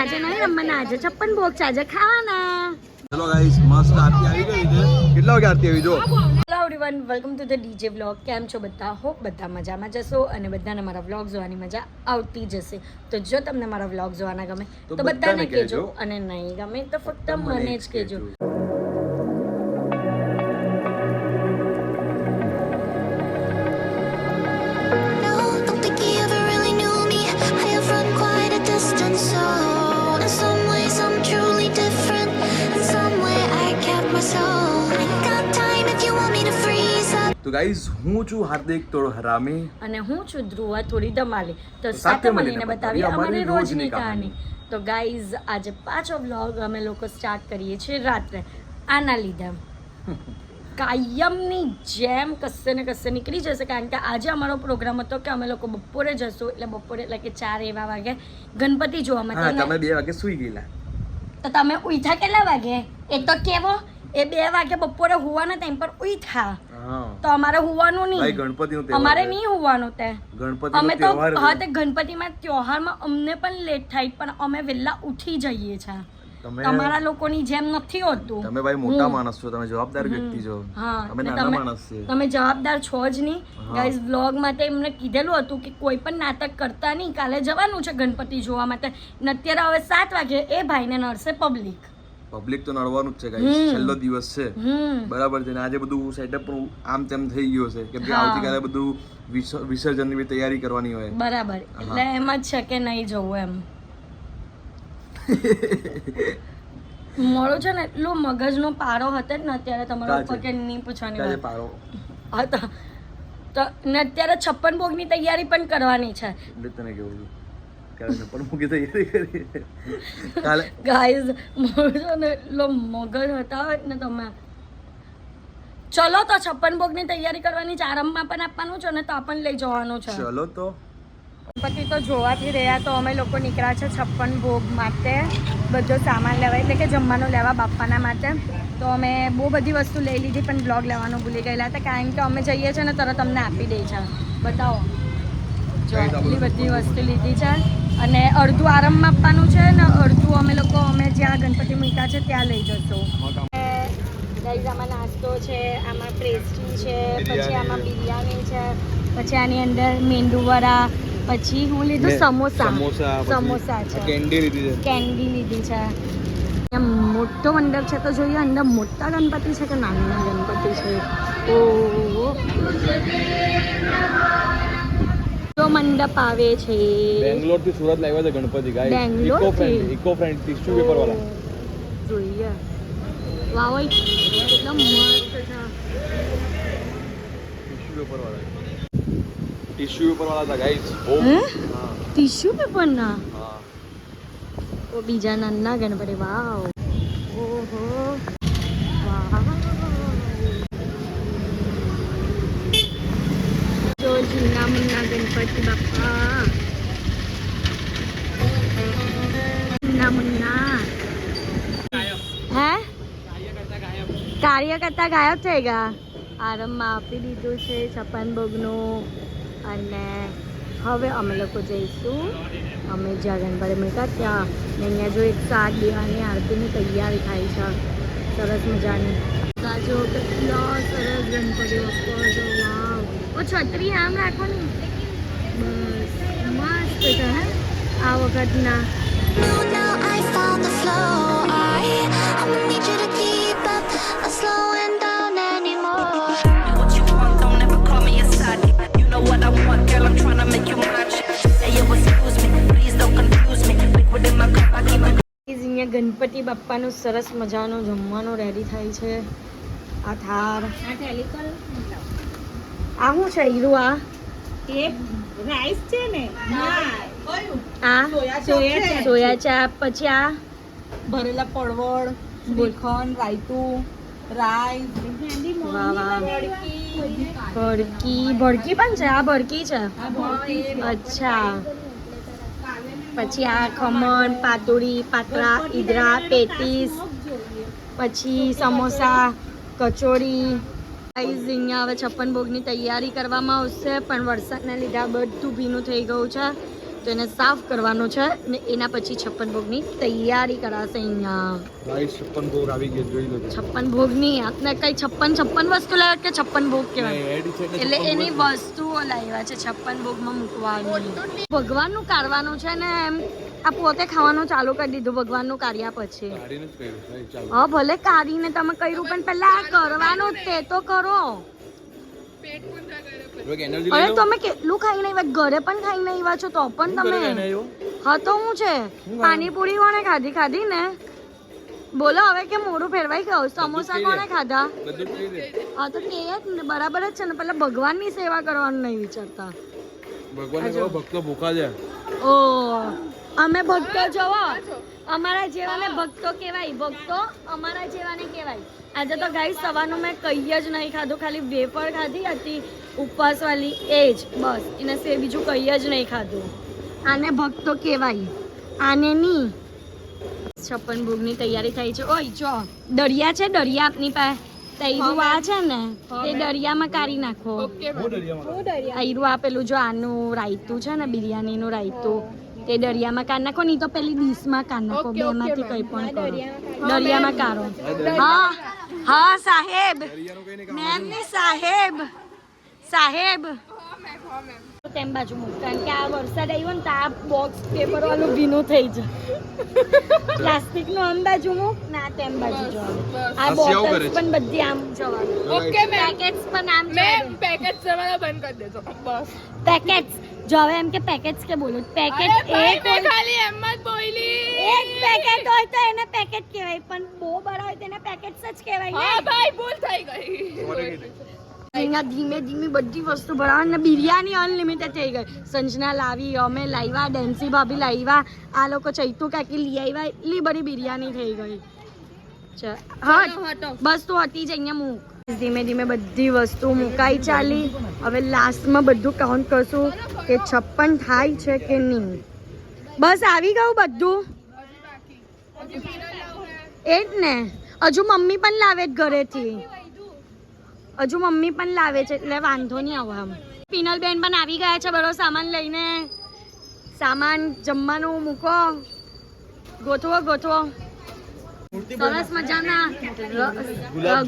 આજે નહીં રમવાના, આજે 56 ભોગ છે, આજે ખાવાના. ચલો ગાઈસ, મસ્ત આરતી આવી ગઈ છે. કેટલા વાગે આરતી આવી? જો hello everyone, welcome to the DJ vlog. કેમ છો બધા? હોપ બધા મજામાં જશો અને બધાને મારા વ્લોગ જોવાની મજા આવતી જશે. તો જો તમને મારા વ્લોગ જોવાના ગમે તો બધાને કહેજો અને નહીં ગમે તો ફક્ત મને જ કહેજો. તો ગાઈસ, હું છું હાર્દિક તોડ હરામી અને હું છું ધ્રુવા થોડી ધમાલી. તો સાથે મળીને બતાવીએ અમારી રોજની કહાની. તો ગાઈઝ, આજે પાછો વ્લોગ અમે લોકો સ્ટાર્ટ કરીએ છીએ રાત્રે. આના લીધે કાયમની જેમ કશે ને કશે નીકળી જશે, કારણ કે આજે અમારો પ્રોગ્રામ હતો કે અમે લોકો બપોરે જશું. એટલે બપોરે એટલે કે 4 એવા વાગે ગણપતિ જોવા માટે. તમે 2 વાગે સુઈ ગયેલા તો તમે ઉઠ્યા કેટલા વાગે? એ તો કેવો એ 2 વાગે બપોરે હોવાના ટાઈમ પર ઉઠ્યા. તો અમારે હોવાનું નહીં, અમારે નહીં હોવાનું. તે અમે તો હા, તે ગણપતિમાં ત્યોહારમાં અમને પણ લેટ થાય, પણ અમે વહેલા ઉઠી જઈએ છીએ. તમારા લોકોની જેમ નથી હોતું. તમે ભાઈ મોટા માણસ છો, તમે જવાબદાર વ્યક્તિ છો. અમે નાના માણસ છીએ. તમે જવાબદાર છો જ નહીં. ગાઈઝ, વ્લોગ માટે એમને કીધેલું હતું કે કોઈ પણ નાટક કરતા નહીં, કાલે જવાનું છે ગણપતિ જોવા માટે. ને અત્યારે હવે 7 વાગે એ ભાઈને નડશે પબ્લિક તો નડવાનું જ છે ગાઈસ. છેલ્લો દિવસ છે, બરાબર છે ને. આજે બધું સેટઅપ આમ તેમ થઈ ગયો છે કે આવતીકાલે બધું વિસર્જનની તૈયારી કરવાની હોય. બરાબર, એટલે એમ જ છે કે નહીં જવું એમ. મારો છે ને એટલો મગજનો પારો હતો ને અત્યારે, તમારો ઉપર કે નહીં પૂછવાની વાત હતા. તો ને અત્યારે 56 ભોગની તૈયારી પણ કરવાની છે. તને કેવું ગાઈઝ, મારો ને એટલો મગજ હતા ને તમે. ચલો તો 56 ભોગની તૈયારી કરવાની છે, આરંભમાં પણ આપવાનું છે ને તો પણ લઈ જવાનું છે. ચલો તો ગણપતિ તો જોવાથી રહ્યા, તો અમે લોકો નીકળ્યા છે 56 ભોગ માટે બધો સામાન લેવા, એટલે કે જમવાનું લેવા બાપાના માટે. તો અમે બહુ બધી વસ્તુ લઈ લીધી, પણ બ્લોગ લેવાનું ભૂલી ગયેલા હતા, કારણ કે અમે જઈએ છીએ ને તરત અમને આપી દે છે. બતાવો, જો એટલી બધી વસ્તુ લીધી છે. અને અડધું આરંભમાં આપવાનું છે ને અડધું અમે જ્યાં ગણપતિ મૂક્યા છે ત્યાં લઈ જશું. ગાઈઝ, આમાં નાસ્તો છે, આમાં પેસ્ટ્રી છે, પછી આમાં બિરયાની છે, પછી આની અંદર મેંદુવડા, પછી હું લીધું સમોસા છે, કેન્ડી લીધી છે. મોટો મંડપ છે, તો જોઈએ અંદર મોટા ગણપતિ છે કે નાના ગણપતિ છે. ઓહો, મંડપ આવે છે. બેંગ્લોર થી સુરત લાવ્યા છે Ganpati. Eco friend tissue paper વાળા જોઈએ. વાવ, કેટલા મસ્ત છે. ટિશ્યુ પેપર વાળા હતા ગાઈસ. ટિશ્યુ પેપર ના ઓ બીજા નાના ગણપતિ. વાવ, ઓહો, વાહ. જો જીના મુન્ના ગણપતિ બાપા, જીના મુન્ના. હે, કાર્ય કરતા ગાયબ થઈ ગયા. આરંભમાં આપી દીધું છે 56 ભોગનું. અને હવે અમે લોકો જઈશું અમે જ્યાં ગણપતિ મૂક્યા ત્યાં. ને અહીંયા જો 108 દીવાની આરતીની તૈયારી થાય છે, સરસ મજાની. જો કેટલા સરસ ગણપતિ બાપા જો. વાવ, ઓ છત્રી આમ રાખો ને, બસ મસ્ત છે હે આ વખતના. અહીંયા ગણપતિ બાપાનું સરસ મજાનું જમવાનું રેડી થાય છે. આ થાર, આ શું છે હીરું? આ રાઈસ છે ને, આ સોયા ચાપ, પછી આ ભરેલા પડવળ, શ્રીખંડ, રાયતું, રાઈસ, ભડકી પણ છે. આ ભડકી છે, અચ્છા. પછી આ ખમણ, પાતોડી, પાતળા, ઈદરા, પેટીસ, પછી સમોસા, કચોરી. અહીંયા હવે 56 ભોગની તૈયારી કરવામાં આવશે, પણ વરસાદના લીધે બધું ભીનું થઈ ગયું છે. તો એને સાફ કરવાનું છે ને એના પછી 56 ભોગની તૈયારી કરાશે અહીંયા. ગાઈસ 56 ભોગ આવી ગયા જોઈ લો. 56 ભોગની આપણે કઈ 56 વસ્તુ લાવ્યા કે 56 ભોગ કહેવાય? એટલે એની વસ્તુઓ લાવ્યા છે 56 ભોગમાં મૂકવાની. ભગવાનનું કાઢવાનું છે ને એમ આ પોતે ખાવાનું ચાલુ કરી દીધું ભગવાનનું કાર્યા પછી. હા ભલે કાઢીને તમે કર્યું પણ પહેલા આ કરવાનું જ તે તો કરો. અરે તમે કેટલું ખાઈને આવ્યા? ઘરે પણ ખાઈને આવ્યા છો તો પણ તમે. હા તો હું છે પાણીપુરી કોને ખાધી ને? બોલો હવે કે મોઢું ફેરવાઈ ગયું. સમોસા કોને ખાધા? હા તો કે જ ને બરાબર જ છે ને. પેલા ભગવાનની સેવા કરવાનું નહીં વિચારતા. ભક્તો ભૂખા છે. ઓ અમે ભક્તો જોવો અમારા જેવાને ભક્તો કહેવાય. ભક્તો અમારા જેવાને કહેવાય. આજે તો ગાઈસ સવારનું મેં કંઈ જ નહીં ખાધું. ખાલી વેફર ખાધી હતી ઉપવાસવાળી એ જ બસ. એને સિવાય બીજું કંઈ જ નહીં ખાધું. આને ભક્તો કહેવાય, આને નહીં. 56 ભોગની તૈયારી થઈ છે. ઓય જો દરિયા છે, દરિયા આપની પાસે તૈરું આ છે ને તે દરિયામાં કાઢી નાખો. તૈરું આપેલું જો આનું રાયતું છે ને બિરયાનીનું રાયતું તે દરિયામાં કાઢ નાખો. નહીં તો પેલી ડીશમાં કાઢ નાખો. બેમાંથી કંઈ પણ કરો. દરિયામાં કાઢો. હા હા સાહેબ, મેમ ની સાહેબ તેમ બાજુ મૂક. કારણ કે આ વરસાદ આવ્યો ને તો આ બોક્સ પેપર વાળું ભીનું થઈ જાય. પ્લાસ્ટિક નું આમ બાજુ મૂક ના તેમ બાજુ જવાનું. આ બોટલ્સ પણ બધી આમ જવાનું. ઓકે પેકેટ્સ પણ આમ મેમ પેકેટ જવાના બંધ કરી દેજો બસ. પેકેટ્સ જો હવે એમ કે પેકેટ્સ કે બોલું પેકેટ એક ખાલી એમ જ બોલી. એક પેકેટ હોય તો એને પેકેટ કહેવાય પણ બહુ બડા હોય તો એને પેકેટ્સ જ કહેવાય ને. હા ભાઈ ભૂલ થઈ ગઈ. અહીંયા ધીમે ધીમે બધી વસ્તુ ભરાવાની ને બિરયાની અનલિમિટેડ થઈ ગઈ. સંજના લાવી, અમે લાવ્યા, ડેન્સી ભાભી લાવ્યા, આ લોકો ચૈતુ કાકી લઈ આવ્યા. એટલી બધી બિરયાની થઈ ગઈ. હા બસ તો હતી જ અહીંયા મૂક. ધીમે ધીમે બધી વસ્તુ મુકાઈ ચાલી. હવે લાસ્ટમાં બધું કાઉન્ટ કરશું કે 56 થાય છે કે નહીં. બસ આવી ગયું બધું. એ જ ને હજુ મમ્મી પણ લાવે જ ઘરેથી. હજુ મમ્મી પણ લાવે છે એટલે વાંધો નહીં આવે. આમ પિનલ બેન પણ આવી ગયા છે બધો સામાન લઈને. સામાન જમવાનું મૂકો, ગોઠવો. સરસ મજાના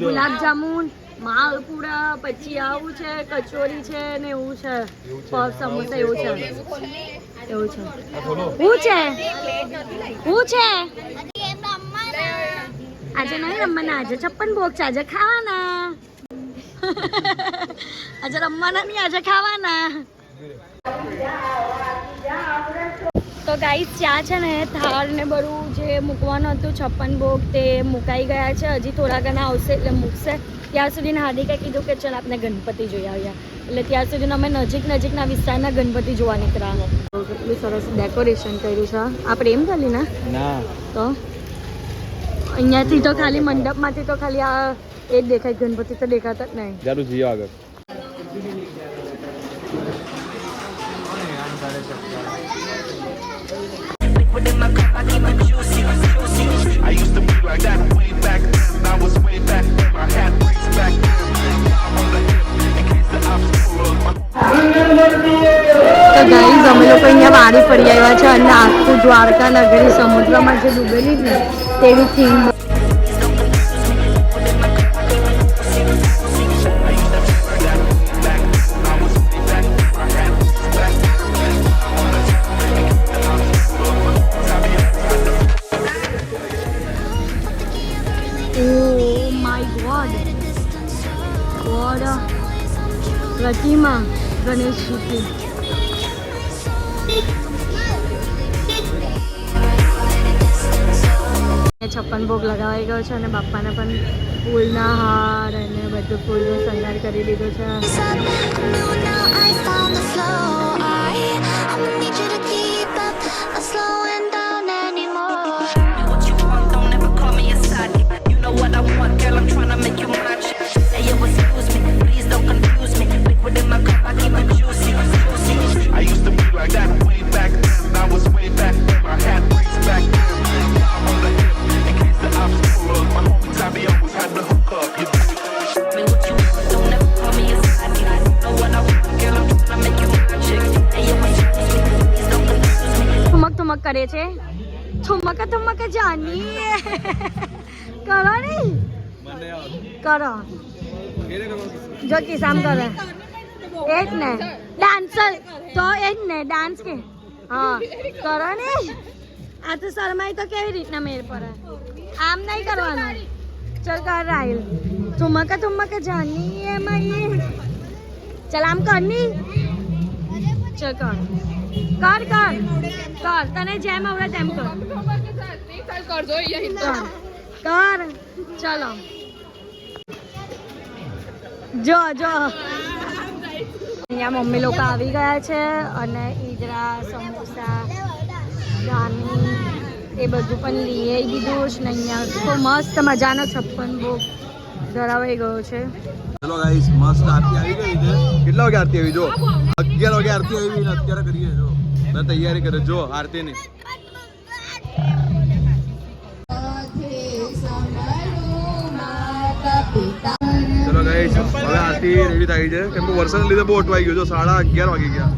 ગુલાબ જામુન, માલપુડા, પછી આવું છે કચોરી છે ને એવું છે પફ સમોસા એવું છે. હું છે આજે નહીં રમવાના. આજે 56 ભોગ છે. આજે ખાવાના. આજે રમવાના નહીં, આજે ખાવાના. તો ગાઈસ ચા છે ને થાળ ને બધું જે મૂકવાનું હતું 56 ભોગ તે મુકાઈ ગયા છે. હજી થોડા ઘણા આવશે એટલે મૂકશે. ત્યાર સુધી હાર્દિકે કીધું કે ચાલ આપણે ગણપતિ જોઈ આવ્યા. એટલે ત્યાર સુધી અમે નજીકના વિસ્તારના ગણપતિ જોવા નીકળ્યા. કેટલું સરસ ડેકોરેશન કર્યું છે. આ પ્રેમ ગલી ને તો અહીંયાથી તો ખાલી મંડપમાંથી તો ખાલી આ એ જ દેખાય. ગણપતિ તો દેખાતા જ નહીં. જારું જીઓ આગળ I used to be like that way back then. I was way back then. I had bricks back then. On the hip in case the obstacle was તો ગાઈઝ અમે લોકો અહીંયા વાડી ફરી આવ્યા છે અને આખું દ્વારકા નગરી સમુદ્રમાં જે ડૂબેલી ને તેવી થીમ. પ્રતિમા ગણેશજી. છપ્પન ભોગ લગાવાઈ ગયો છે અને બાપાને પણ ફૂલના હાર અને બધું ફૂલનો શણગાર કરી દીધો છે. I used to be like that way back then. I was way back then. I had bricks back then. On the hip in case the obstacle was my homie Tommy always had the hook up. You what you want, don't ever call me a side. I know what I want, girl. I'm tryna make you my chick. Hey, you ain't me, please don't કરે છે ઠુમક જાની કરો ને કરો જો કિસામ કરે એ જ ને dancer તો એ જ ને ડાન્સ કે હા કરો ને આ તો શરમાઈ તો કેવી રીતના મેર પર આમ નહીં કરવાનું ચલ કર રાહિલ ઠુમક જાની એમાં એ ચલ આમ કર ની ચલ કર તને જેમ આવડે તેમ કર કરજો કર ચલો જો અહીંયા મમ્મી લોકો આવી ગયા છે અને ઈદરા સમોસા જાની એ બધું પણ લઈ દીધું છે ને અહીંયા તો મસ્ત મજાનો 56 ભોગ ધરાવાઈ ગયો છે. ચલો ગાઈસ મસ્ત આરતી આવી ગઈ છે. કેટલા વાગે આરતી આવી જો 11 વાગે આરતી આવી ને અત્યારે કરીએ જો મેં તૈયારી કરે જો આરતીની. ચલો ગાઈસ હવે આરતી રેડી થઈ છે કેમ કે વરસાદને લીધે બહુ અટવાઈ ગયો જો 11:30 વાગી ગયા.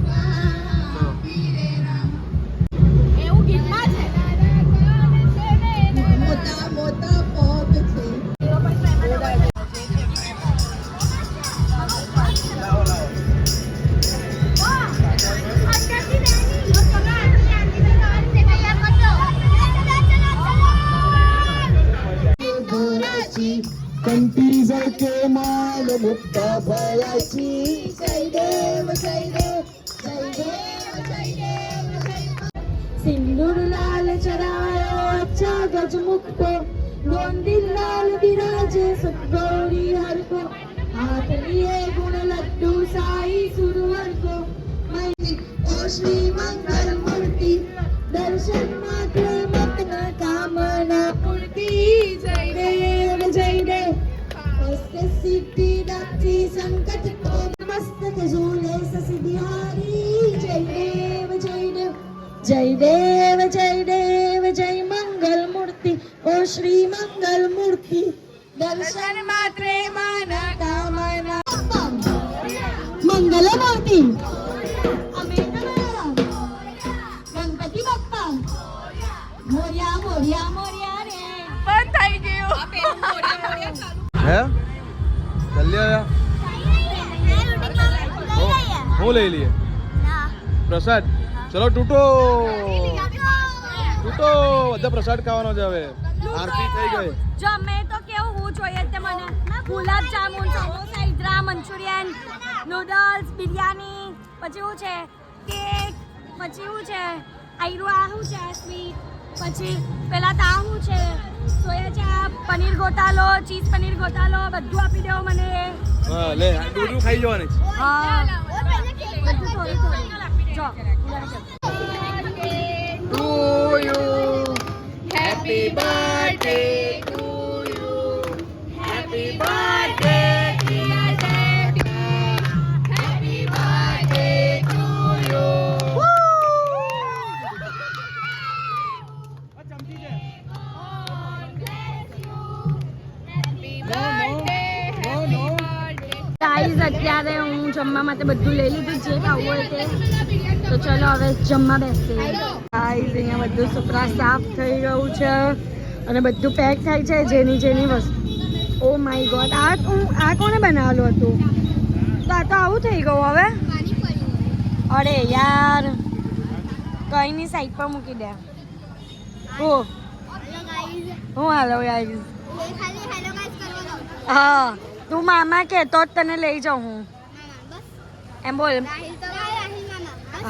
कंटीजर के माल मुक्ता भयाची जय देव सिंदूर लाल चरायो अच्छा गजमुख को दोन दिल लाल विराजे सतगौरी हर को हाथ लिए गुण लड्डू साई सुरवर को ओ श्री मंगल मूर्ति दर्शन मात्र मत कामना पूर्ति जय देव सिद्धि दात्री संकट को मस्तक झूले ससिद्धिहारी जय मंगल मूर्ति ओ श्री मंगल मूर्ति दर्शन मात्रे माना कामना मंगल मूर्ति गणपति बाप्पा मोरया मोरया मोरया रे બંધ થઈ ગયું હે જલ્દી આયા હું લઈ લઈએ પ્રસાદ. ચલો તૂટો બધા પ્રસાદ ખાવાનો છે હવે આરતી થઈ ગઈ. જો મેં તો કેવું હું જોઈએ તે મને ગુલાબ જામુન સમોસા ઈદરા મંચુરિયન નૂડલ્સ બિરયાની પછી શું છે કેક પછી શું છે આયરું આ શું છે સ્વીટ પછી પેલા તા શું છે સોયા ચાપ પનીર ગોટાલો ચીઝ પનીર ગોટાલો બધું આપી દેવો મને. હા લે દૂધ ખાઈ જવાની છે. હા બધું થોડી જો to you. Happy birthday to you. Happy birthday, dear Daddy. Happy birthday to you. Guys અત્યારે હું જમવા માટે બધું લઈ લીધું જે ખાવું હોય તે તો ચલો હવે જમવા બેસીએ. ગાઈઝ અહીંયા બધું સુપરા સાફ થઈ ગયું છે અને બધું પેક થાય છે જેની વસ્તુ. ઓ માય ગોડ આ કોણે બનાવેલું હતું તો આ તો આવું થઈ ગયું હવે. અરે યાર કઈ ની સાઈડ પર મૂકી દે. હું હાલો ગાઈઝ હા તું મામા કે તો જ તને લઈ જાઉં હું એમ બોલ.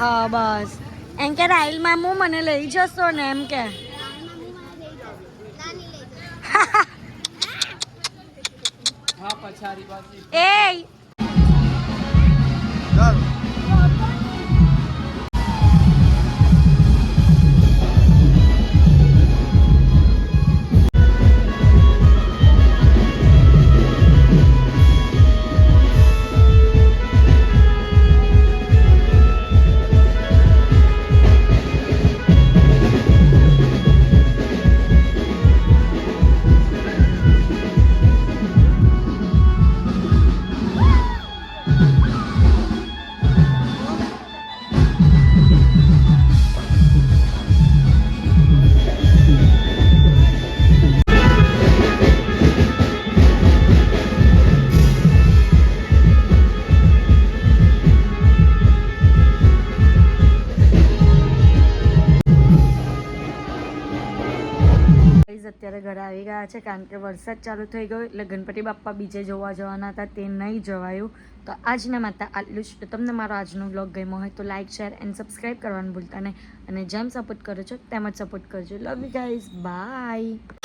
હા બસ એમ કે રાહિલ મામું મને લઈ જશો ને એમ કે. એ ચાલ ઘરે આવી ગયા છે કારણ કે વરસાદ ચાલુ થઈ ગયો એટલે ગણપતિ બાપ્પા બીજે જોવા જવાના હતા તે નહીં જવાયું. તો આજના માટે આટલું જ. તો તમને મારો આજનો વ્લોગ ગમ્યો હોય તો લાઇક શેર એન્ડ સબસ્ક્રાઈબ કરવાનું ભૂલતા નહીં અને જેમ સપોર્ટ કરો છો તેમ જ સપોર્ટ કરજો. Love you guys, by.